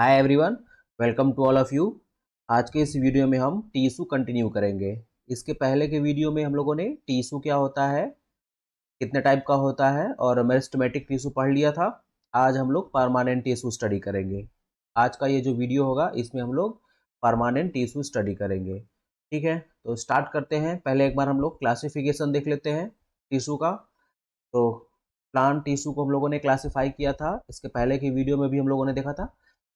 Hi everyone, welcome to all of you. आज के इस वीडियो में हम टीसू कंटिन्यू करेंगे। इसके पहले के वीडियो में हम लोगों ने टीसू क्या होता है, कितने टाइप का होता है और मेरिस्टेमेटिक टीसू पढ़ लिया था। आज हम लोग परमानेंट टीसू स्टडी करेंगे। आज का ये जो वीडियो होगा इसमें हम लोग परमानेंट टीसू स्टडी करेंगे। ठीक है, तो स्टार्ट करते हैं। पहले एक बार हम लोग क्लासिफिकेशन देख लेते हैं टीसू का। तो प्लांट टिश्यू को हम लोगों ने क्लासिफाई किया था, इसके पहले की वीडियो में भी हम लोगों ने देखा था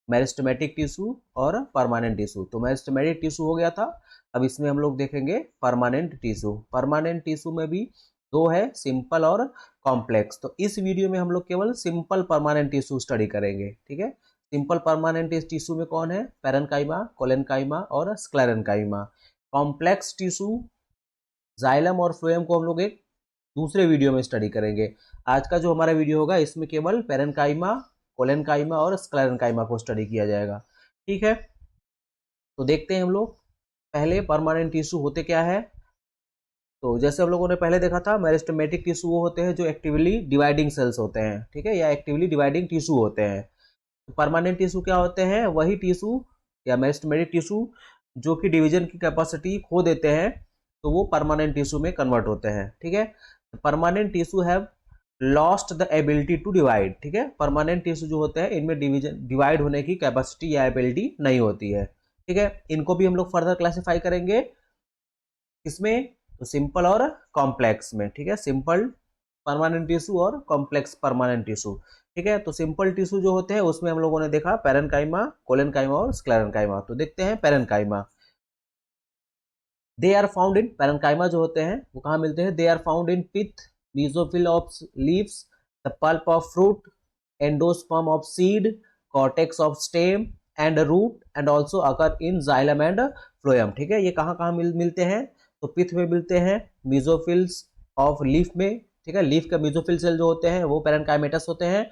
मेरिस्टेमेटिक टिश्यू और परमानेंट टिश्यू। तो मेरिस्टेमेटिक टिश्यू हो गया था, अब इसमें हम लोग देखेंगे परमानेंट टिश्यू। परमानेंट टिश्यू में भी दो है, सिंपल और कॉम्प्लेक्स। तो इस वीडियो में हम लोग केवल सिंपल परमानेंट टिश्यू स्टडी करेंगे। ठीक है, सिंपल परमानेंट टिश्यू में कौन है? पैरेन्काइमा, कोलेनकाइमा और स्क्लेरेन्काइमा। कॉम्प्लेक्स टिश्यू जाइलम और फ्लोएम को हम लोग एक दूसरे वीडियो में स्टडी करेंगे। आज का जो हमारा वीडियो होगा इसमें केवल पैरेन्काइमा, कोलेनकाइमा और स्क्लेरेन्काइमा को स्टडी किया जाएगा। ठीक है, तो देखते हैं हम लोग पहले परमानेंट टिश्यू होते क्या है। तो जैसे हम लोगों ने पहले देखा था, मेरिस्टेमेटिक टिश्यू वो होते हैं जो एक्टिवली डिवाइडिंग सेल्स होते हैं, ठीक है, या एक्टिवली डिवाइडिंग टिश्यू होते हैं। तो परमानेंट टिश्यू क्या होते हैं? वही टिश्यू या मेरिस्टेमेटिक टिश्यू जो कि डिवीजन की कैपेसिटी खो देते हैं, तो वो परमानेंट टिश्यू में कन्वर्ट होते हैं। ठीक है, permanent tissue have lost the ability to divide. ठीक है, परमानेंट टिश्यू जो होते हैं इनमें डिवाइड होने की कैपेसिटी या एबिलिटी नहीं होती है। ठीक है, इनको भी हम लोग फर्दर क्लासिफाई करेंगे इसमें, तो सिंपल और कॉम्प्लेक्स में। ठीक है, सिंपल परमानेंट टिश्यू और कॉम्प्लेक्स परमानेंट टिश्यू। ठीक है, तो सिंपल टिश्यू जो होते हैं उसमें हम लोगों ने देखा पैरेन्काइमा, कोलेनकाइमा और स्क्लेरेन्काइमा। तो देखते हैं parenchyma. They are found in, parenchyma जो होते हैं वो कहाँ मिलते हैं? They are found in pith, mesophyll of leaves, the pulp of fruit, endosperm of seed, cortex of stem and root and also occur in xylem and phloem. ठीक है, ये कहाँ कहाँ मिलते हैं? तो पिथ में मिलते हैं, मेसोफिल्स ऑफ लीफ में, ठीक है, लीफ का मेसोफिल सेल जो होते हैं वो पैरेन्काइमेटस होते हैं।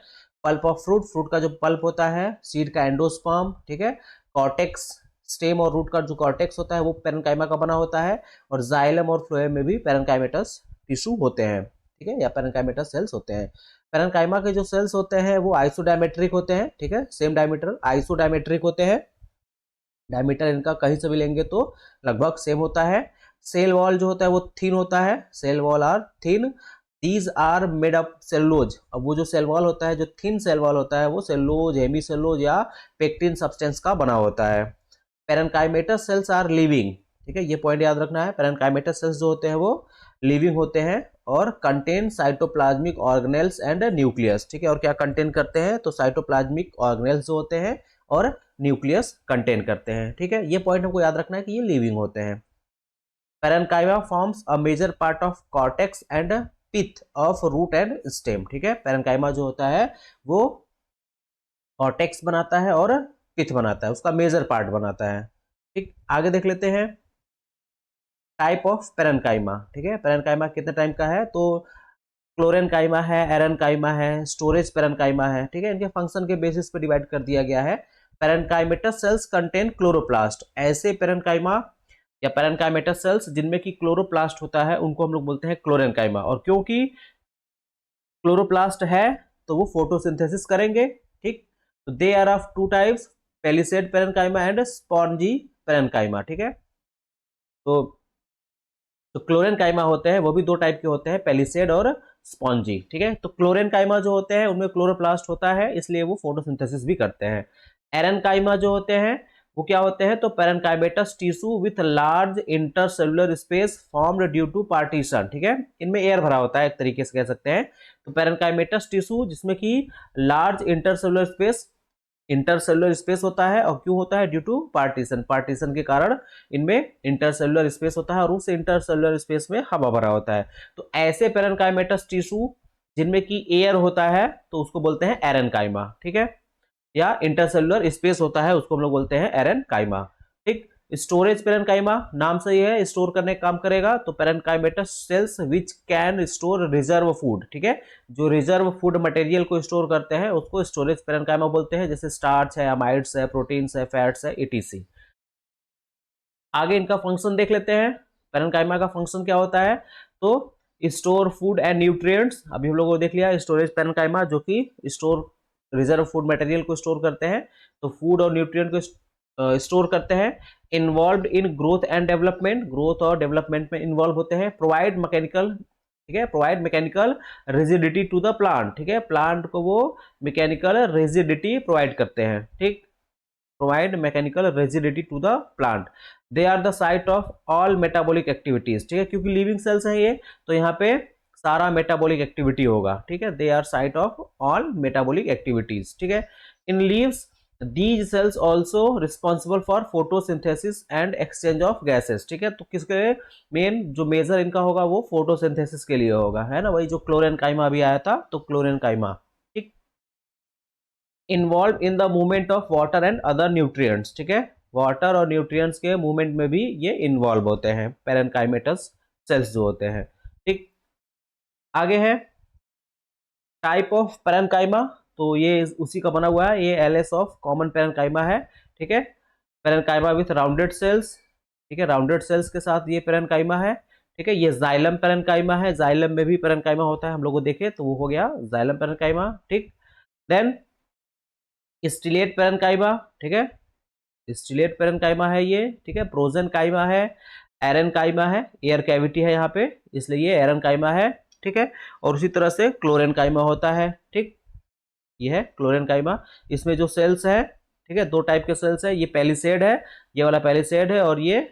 पल्प ऑफ फ्रूट, फ्रूट का जो पल्प होता है, सीड का एंडोस्पर्म, ठीक है, कॉर्टेक्स, स्टेम और रूट का जो कॉर्टेक्स होता है वो पैरेन्काइमा का बना होता है, और जाइलम और फ्लोएम में भी पैरेन्काइमेटस टिश्यू होते हैं। ठीक है, या पैरेन्काइमेटस सेल्स होते हैं। पैरेन्काइमा के जो सेल्स होते हैं वो आइसोडायमेट्रिक होते हैं। ठीक है, सेम डायमीटर, आइसोडायमेट्रिक होते हैं। डायमीटर इनका कहीं से भी लेंगे तो लगभग सेम होता है। सेल वॉल जो होता है वो थिन होता है, cell wall are thin. These are made up cellulose. अब वो जो सेल वॉल होता है, जो थिन सेल वॉल होता है, वो सेलुलोज, हेमी सेलुलोज या पेक्टिन सब्सटेंस का बना होता है। Parenchymatous cells are living. ठीक है, ये पॉइंट याद रखना है। पैरेन्काइमेटस सेल्स जो होते हैं वो लिविंग होते हैं और contain cytoplasmic organelles and nucleus. ठीक है, और क्या कंटेन करते हैं? तो साइटोप्लाज्मिक ऑर्गेनेल्स जो होते हैं और न्यूक्लियस कंटेन करते हैं। ठीक है, ये पॉइंट हमको याद रखना है कि ये लिविंग होते हैं। Parenchyma forms a major part of cortex and pith of root and stem. ठीक है, पैरेन्काइमा जो होता है वो कॉर्टेक्स बनाता है और पिथ बनाता है, उसका मेजर पार्ट बनाता है। ठीक, आगे देख लेते हैं टाइप ऑफ पैरेन्काइमा। ठीक है, पैरेन्काइमा कितने टाइप का है? तो क्लोरेन्काइमा है, एरेन्काइमा है, स्टोरेज पैरेन्काइमा है। ठीक है, इनके फंक्शन के बेसिस पे डिवाइड कर दिया गया है। Parenchymatous sales contain chloroplast. ऐसे पैरेन्काइमा या पैरेन्काइमेटस सेल्स जिनमें कि क्लोरोप्लास्ट होता है उनको हम लोग बोलते हैं क्लोरेन्काइमा। और क्योंकि क्लोरोप्लास्ट है तो वो फोटोसिंथेसिस करेंगे। ठीक, तो they are of two types, palisade parenchyma and spongy parenchyma. ठीक है, तो क्लोरेन्काइमा होते हैं वो भी दो टाइप के होते हैं, पेलिसेड और स्पॉन्जी। ठीक है, तो क्लोरेन्काइमा जो होते हैं उनमें क्लोरोप्लास्ट होता है, इसलिए वो फोटोसिंथेसिस भी करते हैं। एरेन्काइमा जो होते हैं वो क्या होते हैं? तो parenchymatous tissue with large intercellular space formed due to partition. ठीक है, इनमें एयर भरा होता है एक तरीके से कह सकते हैं। तो पैरेन्काइमेटस टिश्यू जिसमें कि लार्ज इंटरसेलुलर स्पेस होता है, और क्यों होता है? ड्यू टू पार्टीशन, पार्टीशन के कारण इनमें इंटरसेलुलर स्पेस होता है और उस इंटरसेलुलर स्पेस में हवा भरा होता है। तो ऐसे पैरेन्काइमेटस टिश्यू जिनमें कि एयर होता है तो उसको बोलते हैं एरेन्काइमा। ठीक है, या इंटरसेलुलर स्पेस होता है उसको हम लोग बोलते हैं एरेन्काइमा। ठीक, स्टोरेज पैरेन्काइमा नाम से ही है, स्टोर करने का काम करेगा। तो parenchymatous cells which can store reserve food. ठीक है, जो रिजर्व फूड मटेरियल को स्टोर करते हैं उसको स्टोरेज पैरेन्काइमा बोलते हैं, जैसे स्टार्च है, अमाइड्स है, प्रोटीन्स है, फैट्स है, ईटीसी। आगे इनका फंक्शन देख लेते हैं। पैरेन्काइमा का फंक्शन क्या होता है? तो स्टोर फूड एंड न्यूट्रिएंट्स, अभी हम लोगों को देख लिया स्टोरेज पैरेन्काइमा जो कि स्टोर रिजर्व फूड मटेरियल को स्टोर करते हैं, तो फूड और न्यूट्रिएंट को स्टोर करते हैं। Involve in growth and development, growth और डेवलपमेंट में इन्वॉल्व होते हैं। प्रोवाइड मैकेनिकल, ठीक है, provide mechanical rigidity to the plant, ठीक है, प्लांट को वो मैकेनिकल रिजिडिटी प्रोवाइड करते हैं, ठीक, provide mechanical rigidity to the plant. They are the site of all metabolic activities, ठीक है, क्योंकि लिविंग सेल्स है ये, तो यहाँ पे सारा मेटाबॉलिक एक्टिविटी होगा, ठीक है, they are site of all metabolic activities, ठीक है। In leaves these cells also responsible for photosynthesis and exchange of gases, ठीक है, तो किसके मेन जो मेजर इनका होगा वो फोटोसिंथेसिस के लिए होगा, है ना, वही जो क्लोरेनकाइमा भी आया था, तो क्लोरेनकाइमा, ठीक। Involve in the movement of water and other nutrients, ठीक है, वाटर और न्यूट्रिएंट्स के मूवमेंट में भी ये इन्वॉल्व होते हैं पैरेनकाइमेटस सेल्स जो होते हैं, ठीक। आगे है टाइप ऑफ पैरेनकाइमा, तो ये उसी का बना हुआ है, ये एलएस ऑफ कॉमन पैरेनकाइमा है, ठीक है, पैरेनकाइमा विथ राउंडेड सेल्स, ठीक है, राउंडेड सेल्स के साथ ये पैरेनकाइमा है, ठीक है। ये जाइलम पैरेनकाइमा है, जाइलम में भी पैरेनकाइमा होता है, हम लोग को देखे तो वो हो गया जाइलम पैरेनकाइमा, ठीक। देन स्टिलेट पैरेनकाइमा, ठीक है, स्टिलेट पैरेनकाइमा है ये, ठीक है। प्रोजेनकाइमा है, एरेनकाइमा है, एयर कैविटी है यहाँ पे, इसलिए ये एरेनकाइमा है, ठीक है। और उसी तरह से क्लोरेनकाइमा होता है, ठीक, ये है क्लोरेनकाइमा। इसमें जो सेल्स है, ठीक है, दो टाइप के सेल्स है, ये पेलिसेड है, ये वाला पेलिसेड है, और ये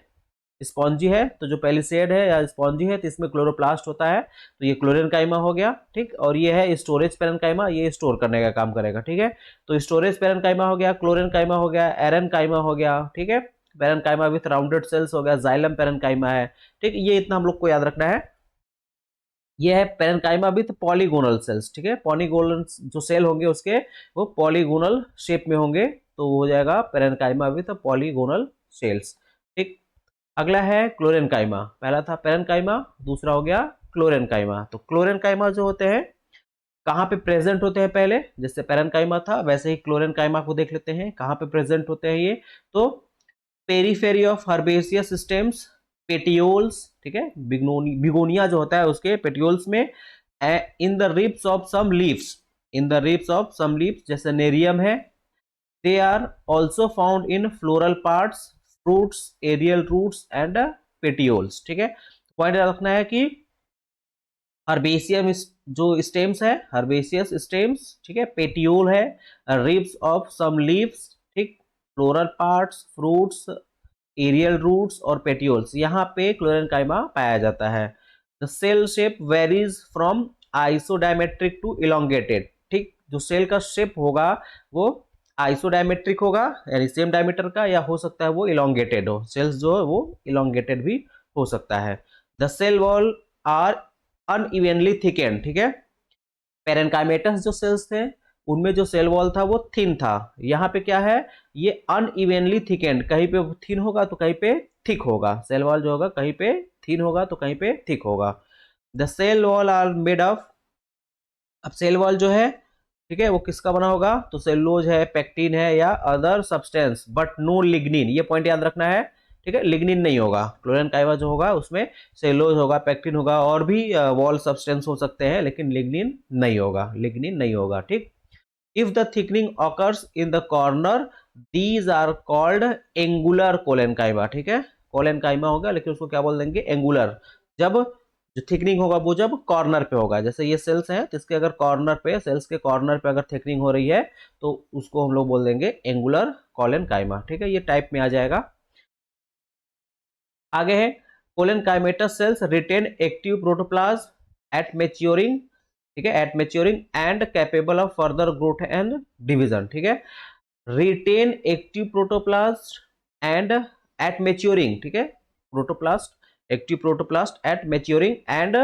स्पॉन्जी है। तो जो पेलिसेड है या स्पॉन्जी है तो इसमें क्लोरोप्लास्ट होता है, तो ये क्लोरेनकाइमा हो गया, ठीक। और ये है स्टोरेज पैरेनकाइमा, ये स्टोर करने का काम करेगा, ठीक है। तो स्टोरेज पैरेनकाइमा हो गया, क्लोरेनकाइमा हो गया, एरेनकाइमा हो गया, ठीक है, पैरेनकाइमा विथ राउंडेड सेल्स हो गया, जाइलम पैरेनकाइमा है, ठीक। ये इतना हम लोग को याद रखना है। ये है पैरेनकाइमा विथ पॉलीगोनल सेल्स, ठीक है, पॉलीगोनल जो सेल होंगे उसके वो पॉलीगोनल शेप में होंगे, तो हो जाएगा पैरेनकाइमा विथ पॉलीगोनल सेल्स, ठीक। अगला है क्लोरेनकाइमा, पहला था पैरेनकाइमा, दूसरा हो गया क्लोरेनकाइमा। तो क्लोरेनकाइमा जो होते हैं कहाँ पे प्रेजेंट होते हैं, पहले जैसे पैरेनकाइमा था वैसे ही क्लोरेनकाइमा को देख लेते हैं कहाँ पे प्रेजेंट होते हैं ये। तो periphery of herbaceous systems, petioles, ठीक है, बिगोनिया जो होता है उसके पेटियोल्स में, in the ribs of some leaves, in the ribs of some leaves जैसे नेरियम है। They are also found in floral parts, fruits, aerial roots and petioles, ठीक है। पॉइंट याद रखना है कि हर्बेसियम जो स्टेम्स है, हर्बेसियस स्टेम्स, ठीक है, पेटियोल है, रिब्स ऑफ सम लीव्स, ठीक, floral parts, fruits, aerial roots और पेटियोल्स, यहाँ पे क्लोरेनकाइमा पाया जाता है। The cell shape varies from isodiametric to elongated, ठीक, जो सेल का शेप होगा वो आइसोडायमेट्रिक होगा यानी सेम डायमीटर का, या हो सकता है वो इलोंगेटेड हो, सेल्स जो है वो इलोंगेटेड भी हो सकता है। The cell wall are unevenly thickened, ठीक है, पैरेनकाइमेटस जो सेल्स थे उनमें जो सेल वॉल था वो थिन था, यहाँ पे क्या है ये अनइवनली थिकेंड, कहीं पे थिन होगा तो कहीं पे थिक होगा, सेल वॉल जो होगा कहीं पे थिन होगा तो कहीं पे थिक होगा। The cell wall are made of, अब सेल वॉल जो है, ठीक है, वो किसका बना होगा, तो सेलुलोज है, पेक्टिन है या other substance, but no lignin, ये पॉइंट याद रखना है, ठीक है, लिग्निन नहीं होगा। क्लोरेनकाइमा जो होगा उसमें सेलुलोज होगा, पेक्टिन होगा, और भी वॉल सब्सटेंस हो सकते हैं, लेकिन लिग्निन नहीं होगा, लिग्निन नहीं होगा, ठीक। If the thickening occurs in the corner these are called angular collenchyma, ठीक है, कोलेनकाइमा होगा लेकिन उसको क्या बोल देंगे, एंगुलर, जब जो थिकनिंग होगा वो जब कॉर्नर पे होगा, जैसे ये सेल्स हैं तो इसके अगर कॉर्नर पे, सेल्स के कॉर्नर पे अगर थिकनिंग हो रही है तो उसको हम लोग बोल देंगे एंगुलर कोलेनकाइमा, ठीक है, ये टाइप में आ जाएगा। आगे है collenchymatous cells retain active protoplasm at maturing, ठीक है, at maturing and capable of further growth and division, ठीक है, retain active protoplast and at maturing, ठीक है, protoplast, active protoplast at maturing and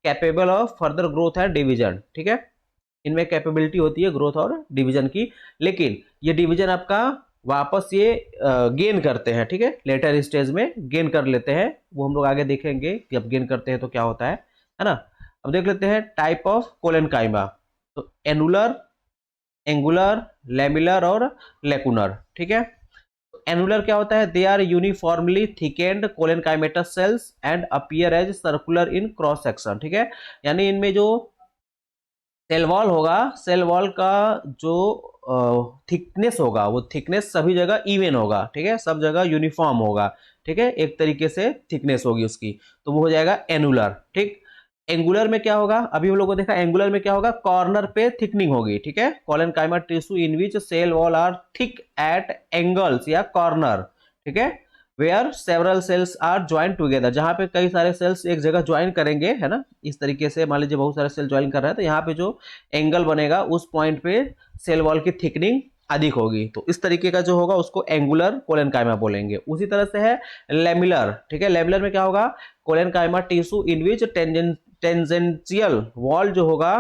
capable of further growth and division, ठीक है, इनमें capability होती है ग्रोथ और डिवीजन की, लेकिन ये डिवीजन आपका वापस ये गेन करते हैं, ठीक है, लेटर स्टेज में गेन कर लेते हैं, वो हम लोग आगे देखेंगे कि अब गेन करते हैं तो क्या होता है ना। अब देख लेते हैं टाइप ऑफ कोलेनकाइमा, तो एनुलर, एंगुलर, लेमिलर और लेकुनर, ठीक है। एनुलर क्या होता है, they are uniformly thickened collenchymatous cells and appear as circular in cross section, ठीक है, यानी इनमें जो सेल वॉल होगा, सेल वॉल का जो थिकनेस होगा वो थिकनेस सभी जगह इवन होगा, ठीक है, सब जगह यूनिफॉर्म होगा, ठीक है, एक तरीके से थिकनेस होगी उसकी, तो वो हो जाएगा एनुलर। ठीक, एंगुलर में क्या होगा, अभी हम लोग को देखा एंगुलर में क्या होगा, कॉर्नर पे थिकनिंग होगी, ठीक है, collenchyma tissue in which cell wall are thick at angles या कॉर्नर, ठीक है, where several cells are join together, जहां पे कई सारे सेल्स एक जगह ज्वाइन करेंगे, है ना, इस तरीके से मान लीजिए बहुत सारे सेल ज्वाइन कर रहे हैं, तो यहाँ पे जो एंगल बनेगा उस पॉइंट पे सेल वॉल की थिकनिंग अधिक होगी, तो इस तरीके का जो होगा उसको एंगुलर कोलेनकाइमा बोलेंगे। उसी तरह से है लेमुलर, ठीक है, लेमुलर में क्या होगा, collenchyma tissue in which tangential wall जो होगा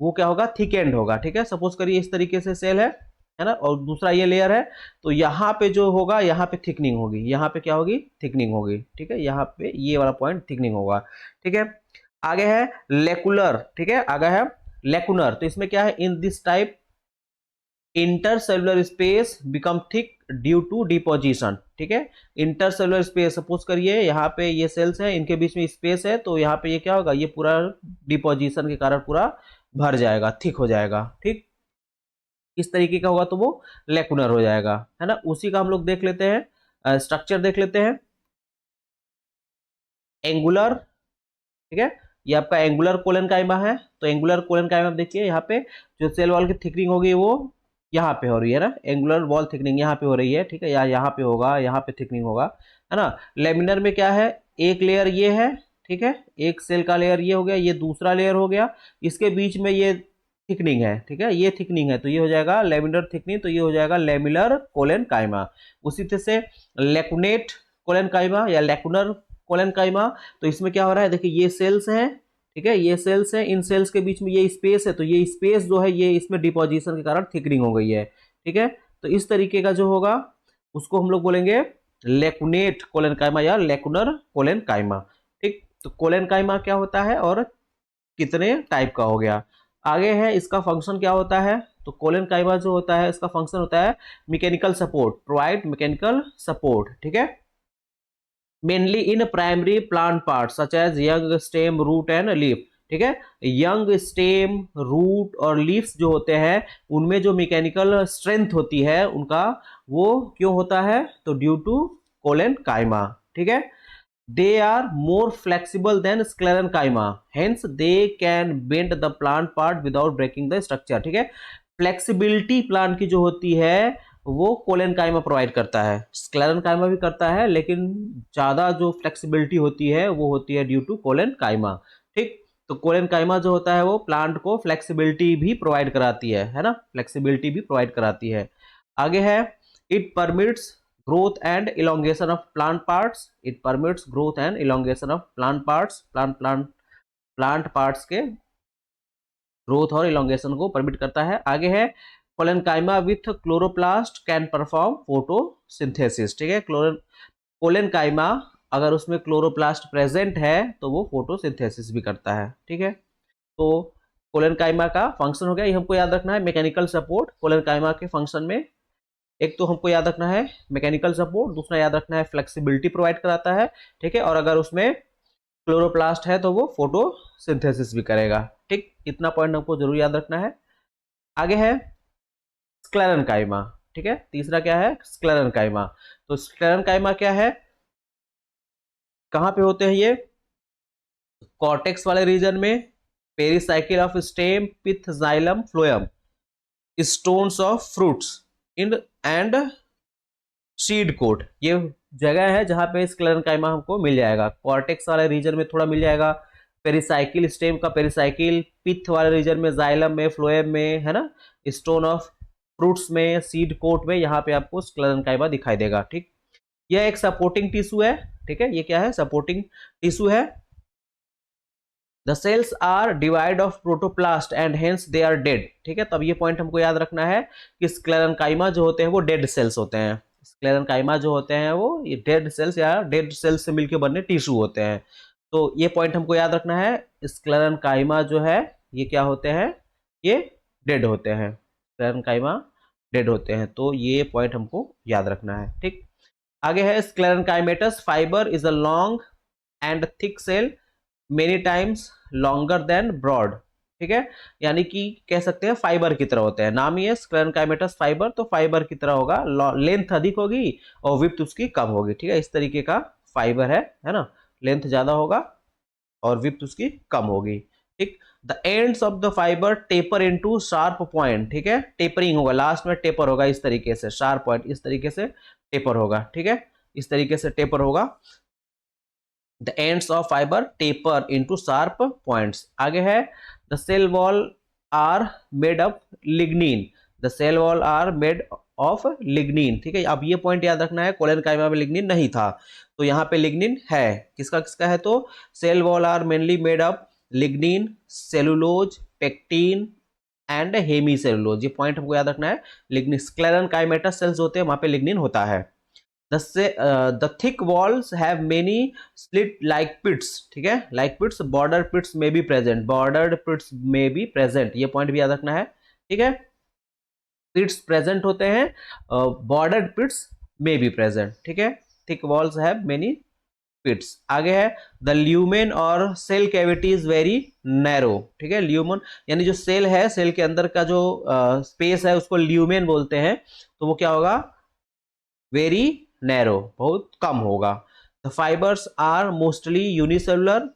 वो क्या होगा, थिक एंड होगा, ठीक है, सपोज करिए इस तरीके से सेल है ना, और दूसरा ये लेयर है, तो यहाँ पे जो होगा यहाँ पे थिकनिंग होगी, यहाँ पे क्या होगी, थिकनिंग होगी, ठीक है, यहाँ पे ये वाला पॉइंट थिकनिंग होगा, ठीक है। आगे है लेकुलर, ठीक है, आगे है लेकुनर, तो इसमें क्या है, in this type intercellular space become thick due to deposition, ठीक है, इंटरसेलुलर स्पेस सपोज करिए यहाँ पे ये सेल्स है, इनके बीच में स्पेस है, तो यहाँ पे ये क्या होगा, ये पूरा डिपोजिशन के कारण पूरा भर जाएगा, थिक हो जाएगा, ठीक, इस तरीके का होगा तो वो लेकुनर हो जाएगा, है ना। उसी का हम लोग देख लेते हैं, स्ट्रक्चर देख लेते हैं, एंगुलर, ठीक है, ये आपका एंगुलर कोलेनकाइमा है, तो एंगुलर कोलेनकाइमा देखिए यहाँ पे जो सेल वॉल की थिकनिंग होगी वो यहाँ पे हो रही है ना, एंगुलर वॉल थिकनिंग यहाँ पे हो रही है, ठीक है, या यहाँ पे होगा, यहाँ पे थिकनिंग होगा, है ना। लेमिनर में क्या है, एक लेयर ये है, ठीक है, एक सेल का लेयर ये हो गया, ये दूसरा लेयर हो गया, इसके बीच में ये थिकनिंग है, ठीक है, ये थिकनिंग है, तो ये हो जाएगा लेमिनर थिकनिंग, तो ये हो जाएगा लेमिनर कोलेनकाइमा। उसी तरह से लेकुनेट कोलेनकाइमा या लेकुनर कोलेनकाइमा, तो इसमें क्या हो रहा है, देखिए ये सेल्स हैं, ठीक है, ये सेल्स हैं, इन सेल्स के बीच में ये स्पेस है, तो ये स्पेस जो है ये इसमें डिपोजिशन के कारण थिकनिंग हो गई है, ठीक है, तो इस तरीके का जो होगा उसको हम लोग बोलेंगे लेकुनेट कोलेनकाइमा या लेकुनर कोलेनकाइमा। ठीक, तो कोलेनकाइमा क्या होता है और कितने टाइप का हो गया। आगे है इसका फंक्शन क्या होता है, तो कोलेनकाइमा जो होता है इसका फंक्शन होता है mechanical support, provide mechanical support, ठीक है, mainly in primary plant part such as young stem root and leaf, ठीक है, यंग स्टेम रूट और लीव्स जो होते हैं उनमें जो मैकेनिकल स्ट्रेंथ होती है उनका, वो क्यों होता है, तो ड्यू टू कोलेनकाइमा, ठीक है, they are more flexible than sclerenchyma, hence they can bend the plant part without breaking the structure, ठीक है, फ्लेक्सिबिलिटी प्लांट की जो होती है वो कोलेनकाइमा प्रोवाइड करता है, स्क्लेरेनकाइमा भी करता है, लेकिन ज्यादा जो फ्लेक्सिबिलिटी होती है वो होती है ड्यू टू कोलेनकाइमा, ठीक, तो कोलेनकाइमा जो होता है वो प्लांट को फ्लेक्सिबिलिटी भी प्रोवाइड कराती है ना, फ्लेक्सिबिलिटी भी प्रोवाइड कराती है। आगे है it permits growth and elongation of plant parts, it permits growth and elongation of plant parts, plant parts के ग्रोथ और इलोंगेशन को परमिट करता है। आगे है collenchyma with chloroplast can perform photosynthesis, ठीक है, कोलेनकाइमा अगर उसमें क्लोरोप्लास्ट प्रेजेंट है तो वो फोटोसिंथेसिस भी करता है, ठीक है, तो कोलेनकाइमा का फंक्शन हो गया, ये हमको याद रखना है, मैकेनिकल सपोर्ट कोलेनकाइमा के फंक्शन में एक तो हमको याद रखना है मैकेनिकल सपोर्ट, दूसरा याद रखना है फ्लेक्सिबिलिटी प्रोवाइड कराता है, ठीक है, और अगर उसमें क्लोरोप्लास्ट है तो वो फोटोसिंथेसिस भी करेगा, ठीक, इतना पॉइंट हमको जरूर याद रखना है। आगे है स्क्लेरेनकाइमा, ठीक है, तीसरा क्या है, स्क्लेरेनकाइमा, तो स्क्लेरेनकाइमा क्या है, कहां पे होते हैं ये, कॉर्टेक्स वाले रीजन में, pericycle of stem, pith, xylem, phloem, stones of fruits in and seed coat, ये जगह है जहां पे स्क्लेरेनकाइमा हमको मिल जाएगा, कॉर्टेक्स वाले रीजन में थोड़ा मिल जाएगा, पेरिसाइकिल स्टेम का पेरिसाइकिल, पिथ वाले रीजन में, जाइलम में, फ्लोएम में, है ना, स्टोन ऑफ फ्रूट्स में, सीड कोट में, यहाँ पे आपको स्क्लेरेनकाइमा दिखाई देगा, ठीक, यह एक सपोर्टिंग टिश्यू है, ठीक है, ये क्या है, सपोर्टिंग टिश्यू है। The cells are devoid of protoplast and hence they are dead, ठीक है, तब ये पॉइंट हमको याद रखना है कि स्क्लेरेनकाइमा जो होते हैं वो डेड सेल्स होते हैं, स्क्लेरेनकाइमा जो होते हैं वो ये डेड सेल्स या डेड सेल्स से मिलकर बने टिश्यू होते हैं, तो ये पॉइंट हमको याद रखना है, स्क्लेरेनकाइमा जो है ये क्या होते हैं, ये डेड होते हैं, स्क्लेरेनकाइमा डेड होते हैं, तो ये पॉइंट हमको याद रखना है, ठीक। आगे है sclerenchymatous fibre is a long and thick cell many times longer than broad, ठीक है, यानी कि कह सकते हैं फाइबर की तरह होते हैं, नाम ही है स्क्लेरेनकाइमेटस फाइबर, तो फाइबर की तरह होगा, लेंथ अधिक होगी और विड्थ उसकी कम होगी। ठीक है, इस तरीके का फाइबर है ना, लेंथ ज्यादा होगा और विड्थ उसकी कम होगी। ठीक, the ends of the fibre taper into sharp point. ठीक है, टेपरिंग होगा, लास्ट में टेपर होगा इस तरीके से, शार्प पॉइंट इस तरीके से टेपर होगा। ठीक है, इस तरीके से टेपर होगा। The ends of fibre taper into sharp points. आगे है the cell wall are made of lignin. The cell wall are made of lignin. ठीक है, अब ये पॉइंट याद रखना है, कोलेनकाइमा में लिग्निन नहीं था, तो यहाँ पे लिग्निन है। किसका किसका है, तो cell wall are mainly made of lignin, cellulose, pectin and hemicellulose. ये पॉइंट हमको याद रखना है। लिग्निन स्क्लेरेनकाइमेटस सेल्स होते हैं, वहां पे लिग्निन होता है। The thick walls have many slit like pits। ठीक है, like pits, border pits may be present, bordered pits may be present, ये पॉइंट भी याद रखना है। ठीक है, पिट्स प्रेजेंट होते हैं, bordered pits may be present. ठीक है, thick walls have many pits. आगे है द ल्यूमेन और cell cavity is very narrow. ठीक है, ल्यूमेन यानी जो सेल है, सेल के अंदर का जो स्पेस है उसको ल्यूमेन बोलते हैं, तो वो क्या होगा, वेरी नैरो, बहुत कम होगा। The fibres are mostly unicellular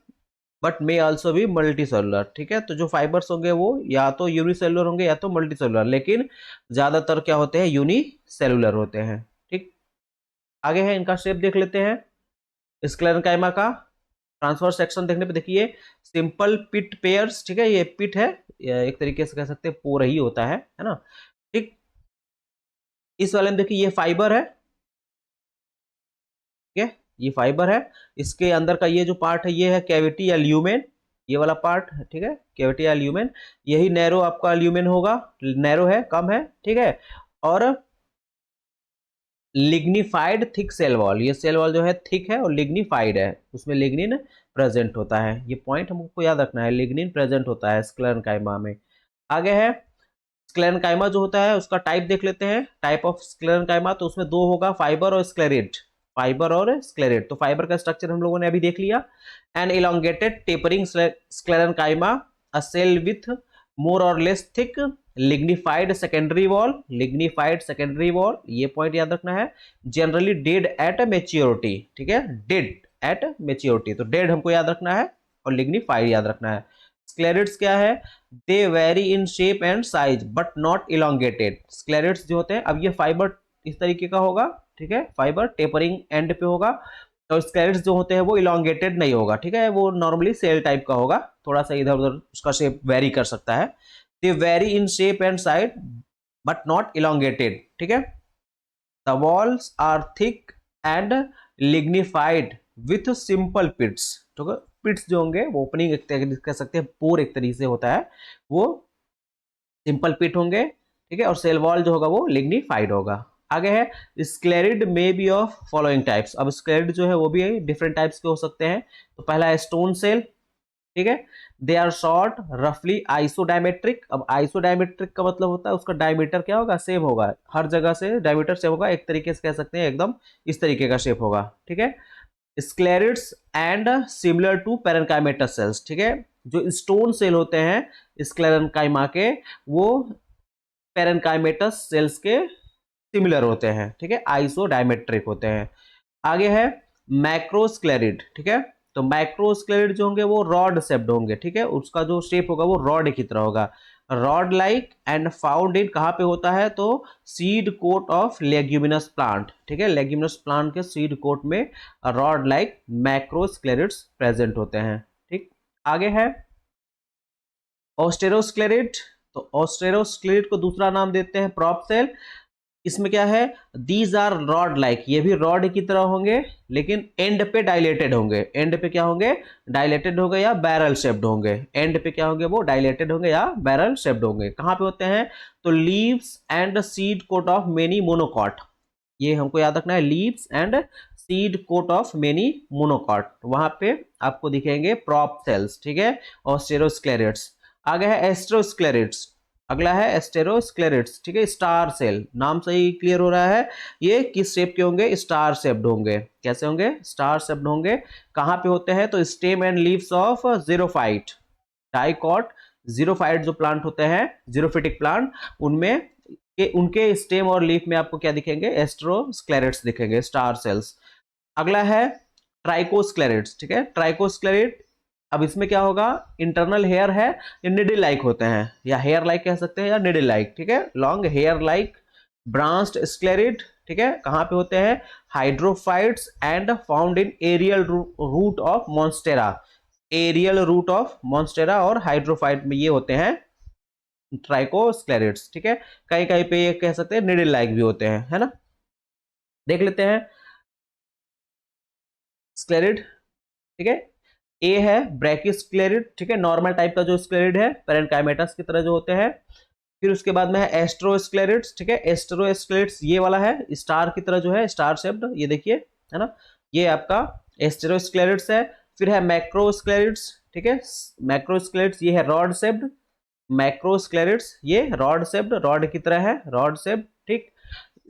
but may also be multicellular. ठीक है, तो जो फाइबर्स होंगे वो या तो यूनिसेलुलर होंगे या तो मल्टीसेलुलर, लेकिन ज्यादातर क्या होते हैं, यूनिसेलुलर होते हैं। ठीक, आगे है, इनका शेप देख लेते हैं। स्क्लेरेनकाइमा का ट्रांसफर सेक्शन देखने पे देखिए, सिंपल पिट पेयर्स। ठीक है, ये पिट है, एक तरीके से कह सकते हैं पोर ही होता है ना। ठीक, इस वाले में देखिए ये फाइबर है, ठीक है, ये फाइबर है, इसके अंदर का ये जो पार्ट है ये है कैविटी या ल्यूमेन, ये वाला पार्ट। ठीक है, कैविटी या ल्यूमेन, यही नैरो आपका ल्यूमेन होगा, नैरो है, कम है। ठीक है, और लिग्निफाइड थिक सेल वॉल, ये सेल वॉल जो है थिक है और लिग्निफाइड है, उसमें लिग्निन प्रेजेंट होता है। ये पॉइंट हमको याद रखना है, लिग्निन प्रेजेंट होता है स्क्लेरेनकाइमा में। आगे है स्क्लेरेनकाइमा जो होता है उसका टाइप देख लेते हैं, टाइप ऑफ स्क्लेरेनकाइमा, तो उसमें दो होगा, फाइबर और स्क्लेरेट। फाइबर और स्क्लेरेट, तो फाइबर का स्ट्रक्चर हम लोगों ने अभी देख लिया। An elongated tapering sclerenchyma, a cell with more और less thick lignified secondary wall, lignified secondary wall, ये पॉइंट याद रखना है। Generally dead at maturity. ठीक है, डेड एट मेच्योरिटी, तो डेड हमको याद रखना है और लिग्निफाइड याद रखना है। स्क्लेरेट्स क्या है, they vary in shape and size but not elongated. Sclereids जो होते हैं, अब ये फाइबर इस तरीके का होगा, ठीक है, फाइबर टेपरिंग एंड पे होगा, और स्क्लेरेट्स जो होते हैं वो इलोंगेटेड नहीं होगा। ठीक है, वो नॉर्मली सेल टाइप का होगा, थोड़ा सा इधर उधर उसका शेप वेरी कर सकता है। They vary in shape and size but not elongated. ठीक है, the walls are thick and lignified with simple pits. तो पिट्स जो होंगे वो ओपनिंग एक तरीके कह सकते हैं, पोर एक तरीके से होता है, वो सिंपल पिट होंगे। ठीक है, और सेल वॉल जो होगा वो लिग्निफाइड होगा। आगे है sclereid may be of following types. अब स्क्लेरिड जो है वो भी डिफरेंट टाइप्स के हो सकते हैं। तो पहला है स्टोन सेल। ठीक है, दे आर शॉर्ट रफली आइसोडायमेट्रिक। अब आइसोडायमेट्रिक का मतलब होता है उसका डायमीटर क्या होगा, सेम होगा, हर जगह से डायमीटर सेम होगा, एक तरीके से कह सकते हैं एकदम इस तरीके का शेप होगा। ठीक है, sclereids and similar to parenchymatous cells. ठीक है, जो स्टोन सेल होते हैं स्क्लेरेनकाइमा के, वो पेरेनकाइमेटस सेल्स के सिमिलर होते हैं। ठीक है, आइसोडायमेट्रिक होते हैं। आगे है मैक्रोस्क्लेरिड। ठीक है, तो मैक्रोस्क्लेरिड जो होंगे वो रॉड शेप्ड होंगे। ठीक है, उसका जो शेप होगा वो रॉड की तरह होगा, rod like and found in, कहाँ पे होता है, तो seed coat of leguminous plant. ठीक है, लेग्यूमिनस प्लांट के सीड कोट में रॉड लाइक मैक्रोस्क्लेरिड्स प्रेजेंट होते हैं। ठीक, आगे है ऑस्टेरोस्क्लेरिड। तो ऑस्टेरोस्क्लेरिड को दूसरा नाम देते हैं प्रॉप सेल। इसमें क्या है, दीज आर रॉड लाइक, ये भी रॉड की तरह होंगे लेकिन एंड पे डायलेटेड होंगे। एंड पे क्या होंगे, डायलेटेड होंगे या बैरल शेप्ड होंगे। एंड पे क्या होंगे, वो डायलेटेड होंगे या बैरल शेप्ड होंगे। कहाँ पे होते हैं, तो leaves and seed coat of many monocot, ये हमको याद रखना है, leaves and seed coat of many monocot, वहां पे आपको दिखेंगे प्रॉप सेल्स। ठीक है, और स्टेरोस्क्लेरिड्स। आगे है एस्ट्रोस्क्लेरिड्स। अगला है एस्टेरोस्क्लेरिड्स। ठीक है, स्टार सेल, नाम से ही क्लियर हो रहा है ये किस शेप के होंगे, स्टार शेप्ड होंगे। कैसे होंगे, स्टार शेप्ड होंगे। कहाँ पे होते हैं, तो stem and leaves of xerophyte, dicot xerophyte जो प्लांट होते हैं, जीरोफिटिक प्लांट, उनमें उनके स्टेम और लीफ में आपको क्या दिखेंगे, एस्ट्रोस्क्लेरेट्स दिखेंगे, स्टार सेल्स। अगला है ट्राइकोस्क्लेरेट्स, ठीक है, ट्राइकोस्क्लेरेट। अब इसमें क्या होगा, इंटरनल हेयर है, ये निडल लाइक होते हैं, या हेयर लाइक कह सकते हैं या निडल लाइक, ठीक है, long hair like branched sclereid, ठीक है, कहां पे होते हैं, hydrophytes and found in aerial root of monstera, aerial root of monstera और हाइड्रोफाइट में ये होते हैं ट्राइकोस्क्लेरेट्स, ठीक है। कहीं कहीं पे ये कह सकते हैं निडल लाइक भी होते हैं, है ना। देख लेते हैं स्क्लेरिड, ठीक है, ए है ब्रैकिस्क्लेरिड, ठीक है, नॉर्मल टाइप का जो स्क्लेरिड है, पैरेंकाइमेटस की तरह जो होते हैं। फिर उसके बाद में है एस्ट्रोस्क्लेरिड्स, ठीक है, एस्ट्रोस्क्लेरिड्स ये वाला है, स्टार की तरह जो है, स्टार शेप्ड, ये देखिए, है ना, ये आपका एस्ट्रोस्क्लेरिड्स है। फिर है मैक्रोस्क्लेरिड्स, ठीक है, मैक्रोस्क्लेरिड्स ये है रॉड शेप्ड, मैक्रोस्क्लेरिड्स ये रॉड शेप्ड, रॉड की तरह है, रॉड शेप्ड, ठीक।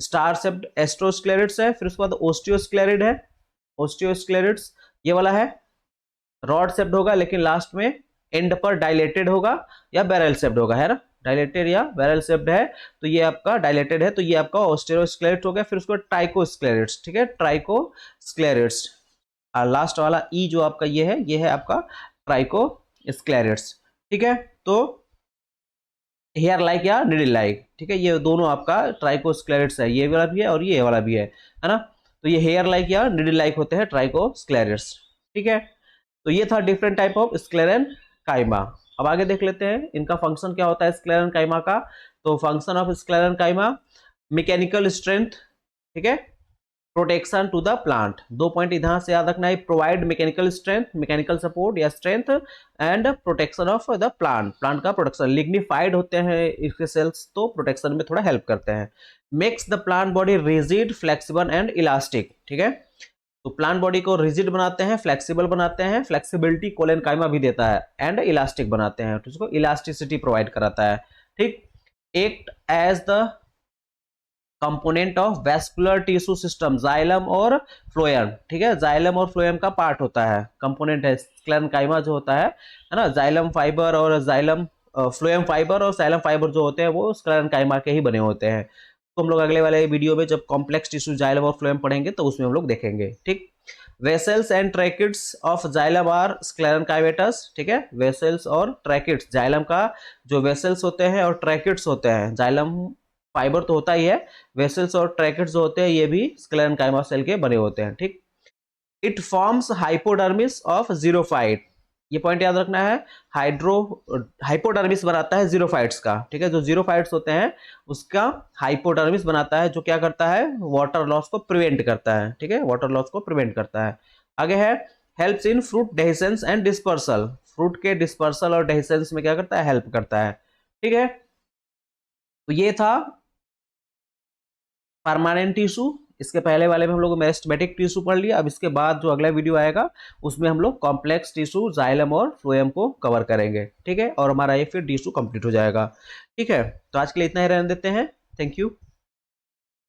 स्टार शेप्ड एस्ट्रोस्क्लेरिड्स है। फिर उसके बाद ओस्टियोस्क्लेरिड है, ओस्टियोस्क्लेरिड्स ये वाला है, रॉड शेप्ड होगा लेकिन लास्ट में एंड पर डायलेटेड होगा या बैरल शेप्ड होगा, है ना, डायलेटेड या बैरल शेप्ड है, तो ये आपका डायलेटेड है, तो ये आपका ओस्टियोस्क्लेरिड्स हो गया। फिर उसको ट्राइकोस्क्लेरिड्स, ठीक है, ट्राइकोस्क्लेरिड्स, लास्ट वाला ई जो आपका ये है आपका ट्राइकोस्क्लेरिड्स, ठीक है। तो हेयर लाइक या निडल लाइक, ठीक है, ये दोनों आपका ट्राइकोस्क्लेरिड्स है, ये वाला भी है और ये वाला भी है ना, तो ये हेयर लाइक या निडल लाइक होते हैं ट्राइकोस्क्लेरिड्स, ठीक है। तो ये था डिफरेंट टाइप ऑफ स्क्लेरन काइमा। अब आगे देख लेते हैं इनका फंक्शन क्या होता है स्क्लेरन काइमा का। तो function of sclerenchyma, mechanical strength, ठीक है, protection to the plant, 2 point इधर से याद रखना है, provide mechanical strength, mechanical support या strength, and protection of the plant, plant का प्रोटेक्शन, लिग्निफाइड होते हैं इसके सेल्स तो प्रोटेक्शन में थोड़ा हेल्प करते हैं। Makes the plant body rigid, flexible and elastic, ठीक है, तो प्लांट बॉडी को रिजिड बनाते हैं, फ्लेक्सिबल बनाते हैं, फ्लेक्सिबिलिटी कोलेनकाइमा भी देता है, एंड इलास्टिक बनाते हैं, तो इसको इलास्टिसिटी प्रोवाइड कराता है, ठीक। Act as the component of vascular tissue system, xylem और फ्लोएम, ठीक है, जाइलम और फ्लोएम का पार्ट होता है, कंपोनेंट है स्क्लेरेनकाइमा जो होता है ना, जाइलम फाइबर और जाइलम फ्लोएम फाइबर और जाइलम फाइबर जो होते हैं वो स्क्लेरेनकाइमा के ही बने होते हैं। तो हम लोग अगले वाले वीडियो में जब कॉम्प्लेक्स टिश्यू जाइलम और फ्लोएम पढ़ेंगे तो उसमें हम लोग देखेंगे, ठीक। Vessels and tracheids of xylem are sclerenchymatous, ठीक है, वेसल्स और ट्रैकिट्स, जाइलम का जो वेसल्स होते हैं और ट्रैकिट्स होते हैं, जाइलम फाइबर तो होता ही है, वेसल्स और ट्रैकिट्स जो होते हैं ये भी स्क्लेरेनकाइमा सेल के बने होते हैं, ठीक। It forms hypodermis of xerophyte, ये पॉइंट याद रखना है, हाइपोडर्मिस बनाता है जीरोफाइट्स का, ठीक है, जो जीरोफाइट्स होते हैं उसका हाइपोडर्मिस बनाता है, जो क्या करता है, वाटर लॉस को प्रिवेंट करता है, ठीक है, वाटर लॉस को प्रिवेंट करता है। आगे है helps in fruit dehiscence and dispersal, fruit के डिस्पर्सल और डेहिसेंस में क्या करता है, हेल्प करता है, ठीक है। तो ये था परमानेंट टिश्यू, इसके पहले वाले में हम लोग मेरिस्टेमेटिक टिश्यू पढ़ लिया। अब इसके बाद जो अगला वीडियो आएगा उसमें हम लोग कॉम्प्लेक्स टिश्यू जाइलम और फ्लोएम को कवर करेंगे, ठीक है, और हमारा ये फिर टिश्यू कंप्लीट हो जाएगा, ठीक है। तो आज के लिए इतना ही रहने देते हैं, थैंक यू।